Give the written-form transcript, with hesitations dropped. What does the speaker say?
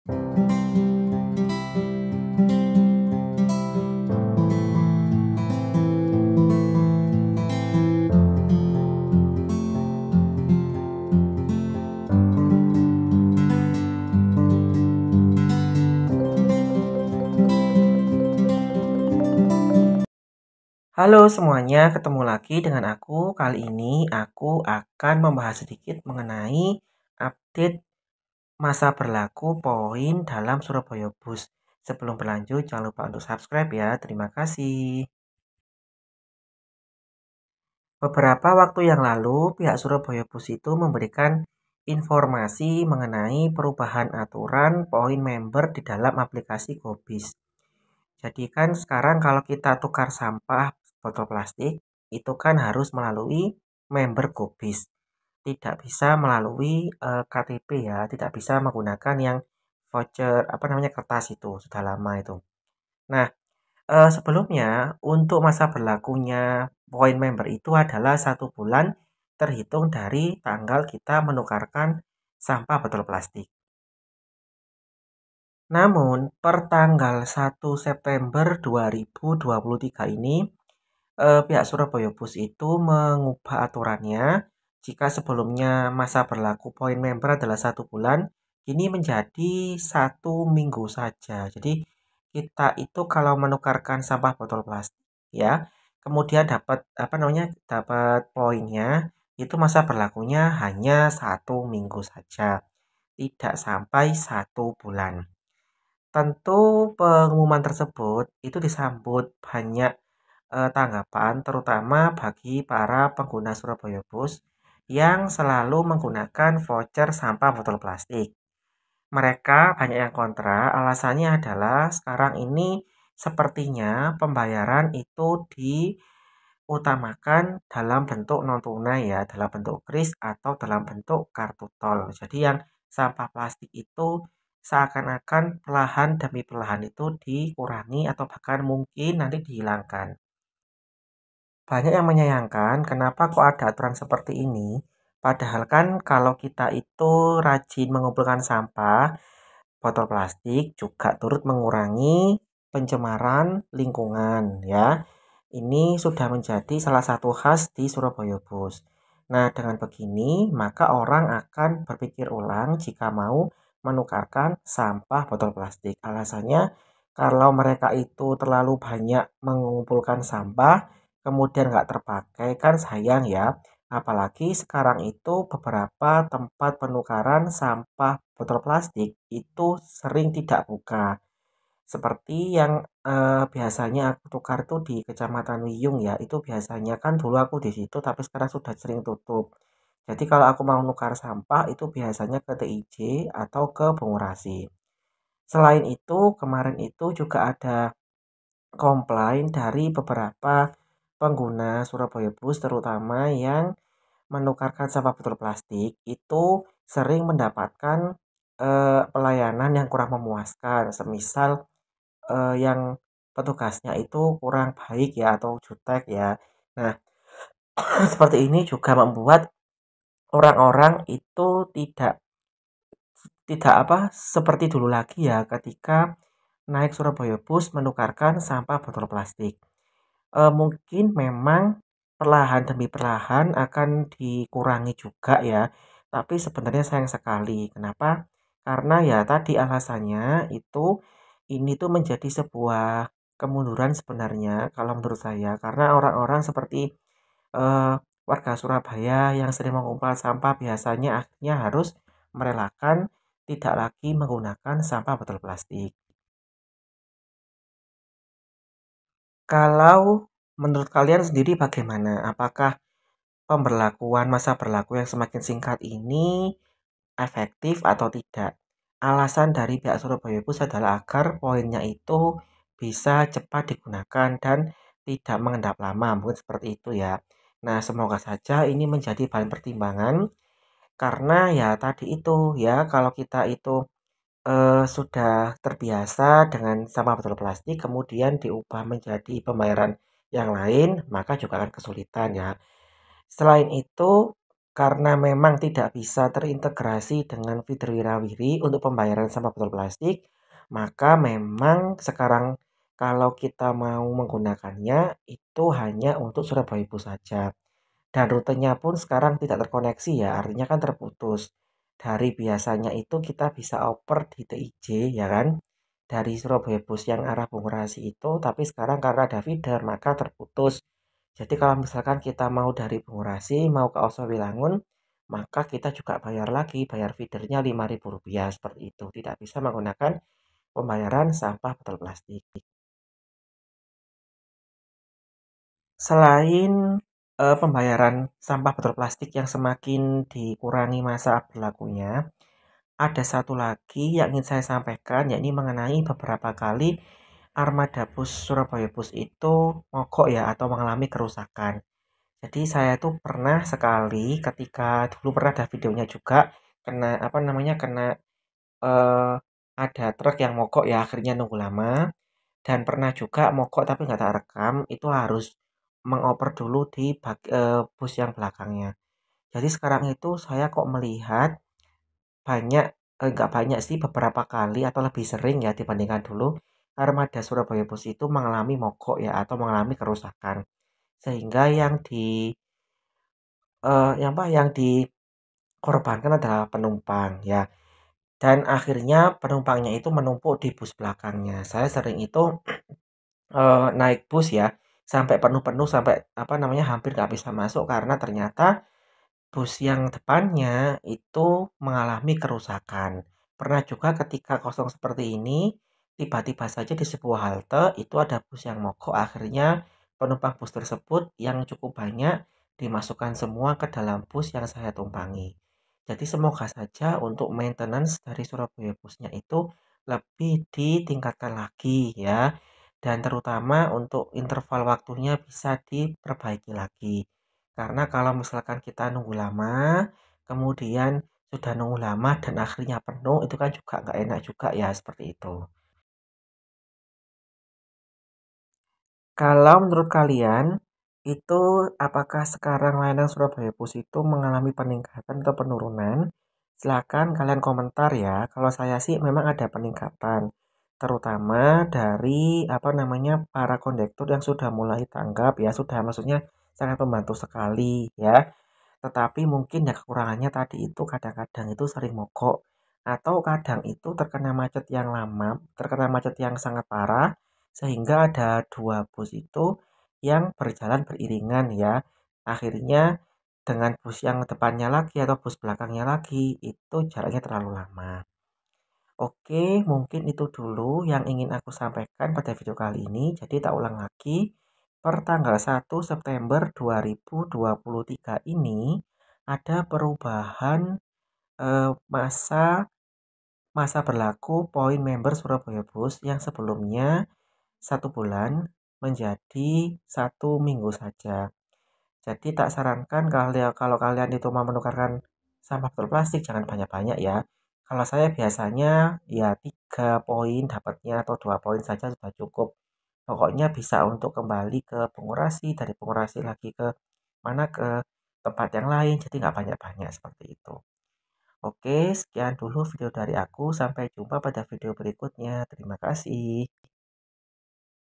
Halo semuanya, ketemu lagi dengan aku. Kali ini aku akan membahas sedikit mengenai update masa berlaku poin dalam Surabaya Bus. Sebelum berlanjut, jangan lupa untuk subscribe ya. Terima kasih. Beberapa waktu yang lalu, pihak Surabaya Bus itu memberikan informasi mengenai perubahan aturan poin member di dalam aplikasi GoBis. Jadi kan sekarang kalau kita tukar sampah botol plastik, itu kan harus melalui member GoBis. Tidak bisa melalui KTP ya, tidak bisa menggunakan yang voucher apa namanya kertas itu, sudah lama itu. Nah, sebelumnya untuk masa berlakunya poin member itu adalah 1 bulan terhitung dari tanggal kita menukarkan sampah botol plastik. Namun, per tanggal 1 September 2023 ini, pihak Surabaya Bus itu mengubah aturannya. Jika sebelumnya masa berlaku poin member adalah 1 bulan, ini menjadi 1 minggu saja. Jadi kita itu kalau menukarkan sampah botol plastik, ya, kemudian dapat apa namanya dapat poinnya, itu masa berlakunya hanya 1 minggu saja, tidak sampai 1 bulan. Tentu pengumuman tersebut itu disambut banyak tanggapan terutama bagi para pengguna Surabaya Bus yang selalu menggunakan voucher sampah botol plastik. Mereka banyak yang kontra, alasannya adalah sekarang ini sepertinya pembayaran itu diutamakan dalam bentuk non tunai ya, dalam bentuk kris atau dalam bentuk kartu tol. Jadi yang sampah plastik itu seakan-akan perlahan demi perlahan itu dikurangi atau bahkan mungkin nanti dihilangkan. Banyak yang menyayangkan kenapa kok ada aturan seperti ini. Padahal kan kalau kita itu rajin mengumpulkan sampah, botol plastik juga turut mengurangi pencemaran lingkungan ya. Ini sudah menjadi salah satu khas di Surabaya Bus. Nah, dengan begini maka orang akan berpikir ulang jika mau menukarkan sampah botol plastik. Alasannya kalau mereka itu terlalu banyak mengumpulkan sampah kemudian nggak terpakai kan sayang ya. Apalagi sekarang itu beberapa tempat penukaran sampah botol plastik itu sering tidak buka. Seperti yang biasanya aku tukar tuh di Kecamatan Wiyung ya, itu biasanya kan dulu aku di situ tapi sekarang sudah sering tutup. Jadi kalau aku mau nukar sampah itu biasanya ke TIJ atau ke Bungurasi. Selain itu, kemarin itu juga ada komplain dari beberapa pengguna Surabaya Bus terutama yang menukarkan sampah botol plastik itu sering mendapatkan pelayanan yang kurang memuaskan. Semisal yang petugasnya itu kurang baik ya atau jutek ya. Nah, seperti ini juga membuat orang-orang itu tidak tidak apa seperti dulu lagi ya ketika naik Surabaya Bus menukarkan sampah botol plastik. Mungkin memang perlahan demi perlahan akan dikurangi juga ya, tapi sebenarnya sayang sekali. Kenapa? Karena ya tadi alasannya itu ini tuh menjadi sebuah kemunduran sebenarnya kalau menurut saya, karena orang-orang seperti eh, warga Surabaya yang sering mengumpulkan sampah biasanya akhirnya harus merelakan tidak lagi menggunakan sampah botol plastik. Kalau menurut kalian sendiri bagaimana? Apakah pemberlakuan masa berlaku yang semakin singkat ini efektif atau tidak? Alasan dari pihak Surabaya Bus adalah agar poinnya itu bisa cepat digunakan dan tidak mengendap lama, mungkin seperti itu ya. Nah, semoga saja ini menjadi bahan pertimbangan karena ya tadi itu ya kalau kita itu sudah terbiasa dengan sampah botol plastik kemudian diubah menjadi pembayaran yang lain, maka juga akan kesulitan ya. Selain itu, karena memang tidak bisa terintegrasi dengan feeder Wirawiri untuk pembayaran sampah botol plastik, maka memang sekarang kalau kita mau menggunakannya itu hanya untuk Surabaya Bus saja. Dan rutenya pun sekarang tidak terkoneksi ya, artinya kan terputus. Dari biasanya itu kita bisa oper di TIJ ya kan, dari Surabaya Bus yang arah Bungurasi itu, tapi sekarang karena ada feeder maka terputus. Jadi kalau misalkan kita mau dari Bungurasi mau ke Oso Wilangun, maka kita juga bayar lagi, bayar feedernya Rp5.000 seperti itu. Tidak bisa menggunakan pembayaran sampah botol plastik. Selain, pembayaran sampah botol plastik yang semakin dikurangi masa berlakunya, ada satu lagi yang ingin saya sampaikan, yakni mengenai beberapa kali armada bus Surabaya Bus itu mogok ya atau mengalami kerusakan. Jadi saya tuh pernah sekali ketika dulu pernah ada videonya juga, kena apa namanya, kena, eee, ada truk yang mogok ya akhirnya nunggu lama. Dan pernah juga mogok tapi nggak tak rekam, itu harus mengoper dulu di bus yang belakangnya. Jadi sekarang itu saya kok melihat banyak, nggak banyak sih, beberapa kali atau lebih sering ya dibandingkan dulu, armada Surabaya Bus itu mengalami mogok ya atau mengalami kerusakan. Sehingga yang dikorbankan adalah penumpang ya, dan akhirnya penumpangnya itu menumpuk di bus belakangnya. Saya sering itu naik bus ya, sampai penuh-penuh, sampai apa namanya, hampir nggak bisa masuk karena ternyata bus yang depannya itu mengalami kerusakan. Pernah juga ketika kosong seperti ini, tiba-tiba saja di sebuah halte itu ada bus yang mogok, akhirnya penumpang bus tersebut yang cukup banyak dimasukkan semua ke dalam bus yang saya tumpangi. Jadi semoga saja untuk maintenance dari Surabaya Busnya itu lebih ditingkatkan lagi ya, dan terutama untuk interval waktunya bisa diperbaiki lagi. Karena kalau misalkan kita nunggu lama, kemudian sudah nunggu lama dan akhirnya penuh, itu kan juga nggak enak juga ya, seperti itu. Kalau menurut kalian, itu apakah sekarang layanan Surabaya Bus itu mengalami peningkatan atau penurunan? Silakan kalian komentar ya. Kalau saya sih memang ada peningkatan, terutama dari apa namanya, para kondektur yang sudah mulai tanggap ya, sudah maksudnya sangat membantu sekali ya. Tetapi mungkin ya kekurangannya tadi itu kadang-kadang itu sering mogok atau kadang itu terkena macet yang lama, terkena macet yang sangat parah sehingga ada dua bus itu yang berjalan beriringan ya. Akhirnya dengan bus yang depannya lagi atau bus belakangnya lagi itu jaraknya terlalu lama. Oke, mungkin itu dulu yang ingin aku sampaikan pada video kali ini. Jadi tak ulang lagi, per tanggal 1 September 2023 ini ada perubahan masa masa berlaku poin member Surabaya Bus yang sebelumnya 1 bulan menjadi 1 minggu saja. Jadi tak sarankan kalau kalian itu mau menukarkan sampah botol plastik jangan banyak-banyak ya. Kalau saya biasanya ya 3 poin dapatnya atau 2 poin saja sudah cukup. Pokoknya bisa untuk kembali ke pengurasi, dari pengurasi lagi ke mana ke tempat yang lain, jadi nggak banyak-banyak seperti itu. Oke, sekian dulu video dari aku. Sampai jumpa pada video berikutnya. Terima kasih.